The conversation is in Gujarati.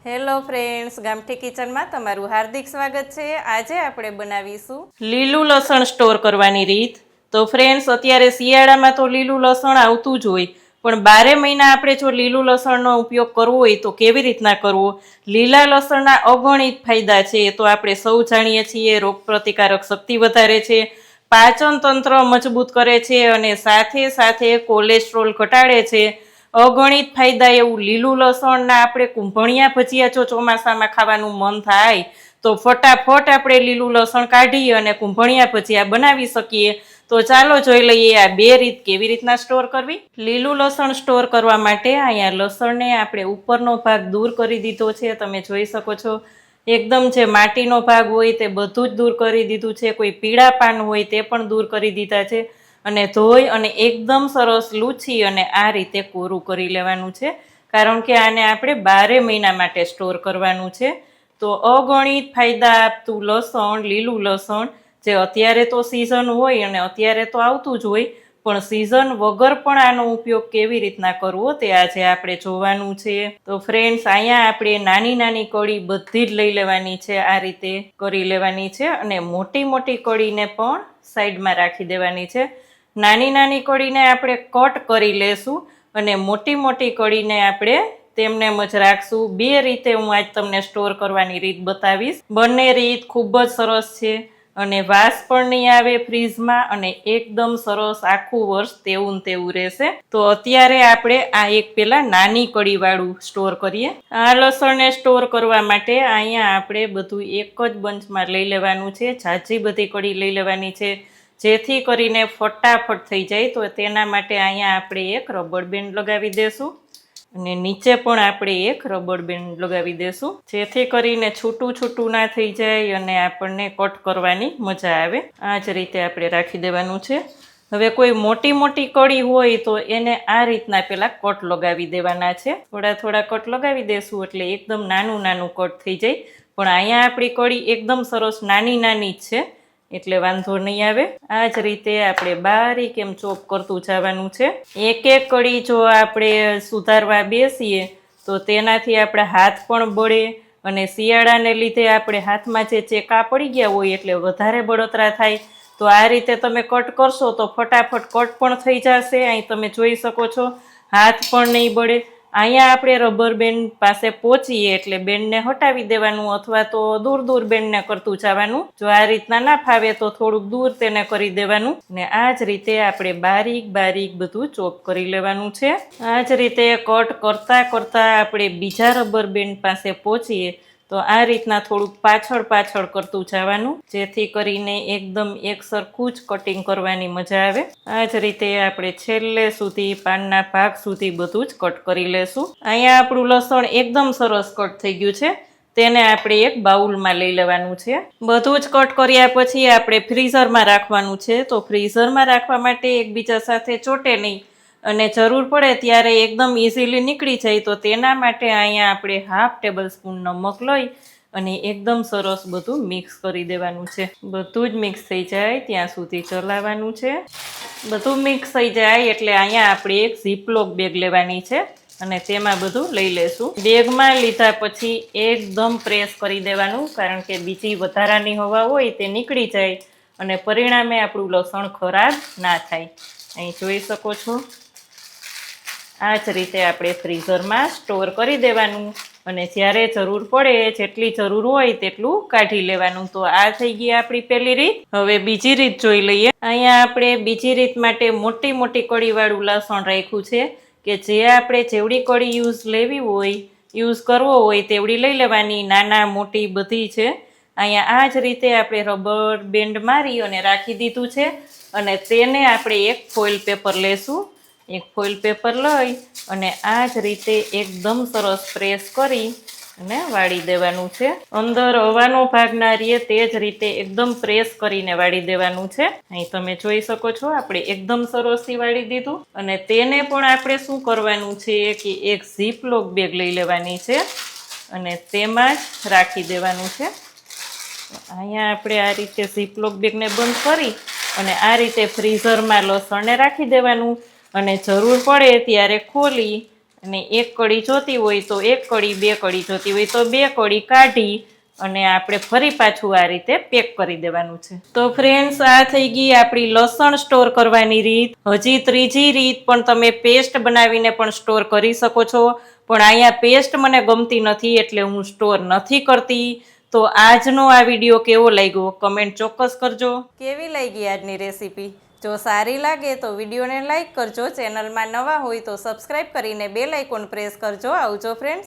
હેલો ફ્રેન્ડ્સ, ગામઠી કિચનમાં તમારું હાર્દિક સ્વાગત છે। આજે આપણે બનાવીશું લીલું લસણ સ્ટોર કરવાની રીત। તો ફ્રેન્ડ્સ, અત્યારે શિયાળામાં તો લીલું લસણ આવતું જ હોય, પણ 12 મહિના આપણે જો લીલું લસણનો ઉપયોગ કરવો હોય તો કેવી રીતના કરવો? લીલા લસણના અગણિત ફાયદા છે, તો આપણે સૌ જાણીએ છીએ। રોગપ્રતિકારક શક્તિ વધારે છે, પાચન તંત્ર મજબૂત કરે છે અને સાથે સાથે કોલેસ્ટ્રોલ ઘટાડે છે। અગણિત ફાયદા એવું લીલું લસણના આપણે કુંભણિયા ભજીયા જો ચોમાસામાં ખાવાનું મન થાય તો ફટાફટ આપણે લીલું લસણ કાઢી અને કુંભણિયા ભજીયા બનાવી શકીએ। તો ચાલો જોઈ લઈએ આ બે રીત કેવી રીતના સ્ટોર કરવી। લીલું લસણ સ્ટોર કરવા માટે અહીંયા લસણને આપણે ઉપરનો ભાગ દૂર કરી દીધો છે, તમે જોઈ શકો છો। એકદમ જે માટીનો ભાગ હોય તે બધું જ દૂર કરી દીધું છે, કોઈ પીળા પાન હોય તે પણ દૂર કરી દીધા છે અને ધોઈ અને એકદમ સરસ લૂછી અને આ રીતે કોરું કરી લેવાનું છે, કારણ કે આને આપણે 12 મહિના માટે સ્ટોર કરવાનું છે। તો અગણિત ફાયદા આપતું લસણ, લીલું લસણ, જે અત્યારે તો સિઝન હોય અને અત્યારે તો આવતું જ હોય, પણ સિઝન વગર પણ આનો ઉપયોગ કેવી રીતના કરવો તે આજે આપણે જોવાનું છે। તો ફ્રેન્ડ્સ, અહીંયા આપણે નાની નાની કળી બધી જ લઈ લેવાની છે, આ રીતે કરી લેવાની છે અને મોટી મોટી કળીને પણ સાઈડમાં રાખી દેવાની છે। નાની નાની કળીને આપણે કટ કરી લેશું અને મોટી મોટી કળીને આપણે તેમને જ રાખશું। બે રીતે હું આજ તમને સ્ટોર કરવાની રીત બતાવીશ। બંને રીત ખૂબ જ સરસ છે અને વાસ પણ નહીં આવે ફ્રીજમાં અને એકદમ સરસ આખું વર્ષ તેવું તેવું રહેશે। તો અત્યારે આપણે આ એક પેલા નાની કળી વાળું સ્ટોર કરીએ। આ લસણને સ્ટોર કરવા માટે અહીંયા આપણે બધું એક જ બંચમાં લઈ લેવાનું છે, ઝાઝી બધી કળી લઈ લેવાની છે, જેથી કરીને ફટાફટ થઈ જાય। તો તેના માટે અહીંયા આપણે એક રબર બેન્ડ લગાવી દેશું અને નીચે પણ આપણે એક રબર બેન્ડ લગાવી દેશું, જેથી કરીને છૂટું છૂટું ના થઈ જાય અને આપણને કટ કરવાની મજા આવે। આ જ રીતે આપણે રાખી દેવાનું છે। હવે કોઈ મોટી મોટી કળી હોય તો એને આ રીતના પેલા કટ લગાવી દેવાના છે, થોડા થોડા કટ લગાવી દેશું એટલે એકદમ નાનું નાનું કટ થઈ જાય। પણ અહીંયા આપણી કળી એકદમ સરસ નાની નાની જ છે એટલે વાંધો નહીં આવે। આ જ રીતે આપણે બારીક એમ ચોપ કરતું જવાનું છે। એક એક કળી જો આપણે સુધારવા બેસીએ તો તેનાથી આપણા હાથ પણ બળે અને શિયાળાને લીધે આપણે હાથમાં જે ચેકા પડી ગયા હોય એટલે વધારે બળતરા થાય। તો આ રીતે તમે કટ કરશો તો ફટાફટ કટ પણ થઈ જશે। અહીં તમે જોઈ શકો છો, હાથ પણ નહીં બળે। અહીંયા આપણે રબર બેન્ડ પાસે પહોંચીએ એટલે બેન્ડને હટાવી દેવાનું અથવા તો દૂર દૂર બેન્ડને કરતું જવાનું। જો આ રીતના ના ફાવે તો થોડુંક દૂર તેને કરી દેવાનું ને આ જ રીતે આપણે બારીક બારીક બધું ચોપ કરી લેવાનું છે। આ જ રીતે કટ કરતા કરતા આપણે બીજા રબર બેન્ડ પાસે પહોંચીએ તો આ રીતના થોડુંક પાછળ પાછળ કરતું જવાનું, જેથી કરીને એકદમ એક સરખું જ કટિંગ કરવાની મજા આવે। આ જ રીતે આપણે છેલ્લે સુધી પાનના ભાગ સુધી બધું જ કટ કરી લેશું। અહીંયા આપણું લસણ એકદમ સરસ કટ થઈ ગયું છે, તેને આપણે એક બાઉલમાં લઈ લેવાનું છે। બધું જ કટ કર્યા પછી આપણે ફ્રીઝરમાં રાખવાનું છે। તો ફ્રીઝરમાં રાખવા માટે એકબીજા સાથે ચોટે નહીં અને જરૂર પડે ત્યારે એકદમ ઇઝીલી નીકળી જાય, તો તેના માટે અહીંયા આપણે 1/2 ટેબલ સ્પૂન નમક લઈ અને એકદમ સરસ બધું મિક્સ કરી દેવાનું છે। બધું જ મિક્સ થઈ જાય ત્યાં સુધી ચલાવવાનું છે। બધું મિક્સ થઈ જાય એટલે અહીંયા આપણે એક ઝીપલોક બેગ લેવાની છે અને તેમાં બધું લઈ લેશું। બેગમાં લીધા પછી એકદમ પ્રેસ કરી દેવાનું, કારણ કે બીજી વધારાની હવા હોય તે નીકળી જાય અને પરિણામે આપણું લસણ ખરાબ ના થાય। અહીં જોઈ શકો છો, આ જ રીતે આપણે ફ્રીઝરમાં સ્ટોર કરી દેવાનું અને જ્યારે જરૂર પડે જેટલી જરૂર હોય તેટલું કાઢી લેવાનું। તો આ થઈ ગઈ આપણી પહેલી રીત। હવે બીજી રીત જોઈ લઈએ। અહીંયા આપણે બીજી રીત માટે મોટી મોટી કળીવાળું લસણ રાખ્યું છે કે જે આપણે જેવડી કળી યુઝ કરવો હોય તેવડી લઈ લેવાની, નાના મોટી બધી છે। અહીંયા આ જ રીતે આપણે રબર બેન્ડ મારી અને રાખી દીધું છે અને તેને આપણે એક ફોઇલ પેપર લેશું। એક ફોઇલ પેપર લઈ અને આ જ રીતે એકદમ સરસ પ્રેસ કરી અને વાળી દેવાનું છે। અંદર હવાનો ભાગ ના રહે તે જ રીતે એકદમ પ્રેસ કરીને વાળી દેવાનું છે। અહીં તમે જોઈ શકો છો, આપણે એકદમ સરસથી વાળી દીધું અને તેને પણ આપણે શું કરવાનું છે કે એક ઝીપલોક બેગ લઈ લેવાની છે અને તેમાં જ રાખી દેવાનું છે। અહીંયા આપણે આ રીતે ઝીપલોક બેગને બંધ કરી અને આ રીતે ફ્રીઝરમાં લસણને રાખી દેવાનું અને જરૂર પડે ત્યારે ખોલી અને 1 કળી જોતી હોય તો 1 કળી, 2 કળી જોતી હોય તો 2 કળી કાઢી અને આપણે ફરી પાછું આ રીતે પેક કરી દેવાનું છે. તો ફ્રેન્ડ્સ, આ થઈ ગઈ આપણી લસણ સ્ટોર કરવાની રીત. હજી ત્રીજી રીત પણ તમે પેસ્ટ બનાવીને પણ સ્ટોર કરી શકો છો, પણ અહીંયા પેસ્ટ મને ગમતી નથી એટલે હું સ્ટોર નથી કરતી. તો આજનો આ વિડીયો કેવો લાગ્યો કમેન્ટ ચોક્કસ કરજો. કેવી લાગી આજની રેસીપી? જો સારી લાગે તો વિડીયોને લાઈક કરજો, ચેનલમાં નવા હોય તો સબસ્ક્રાઈબ કરીને બેલ આઇકોન પ્રેસ કરજો. આવજો ફ્રેન્ડ્સ.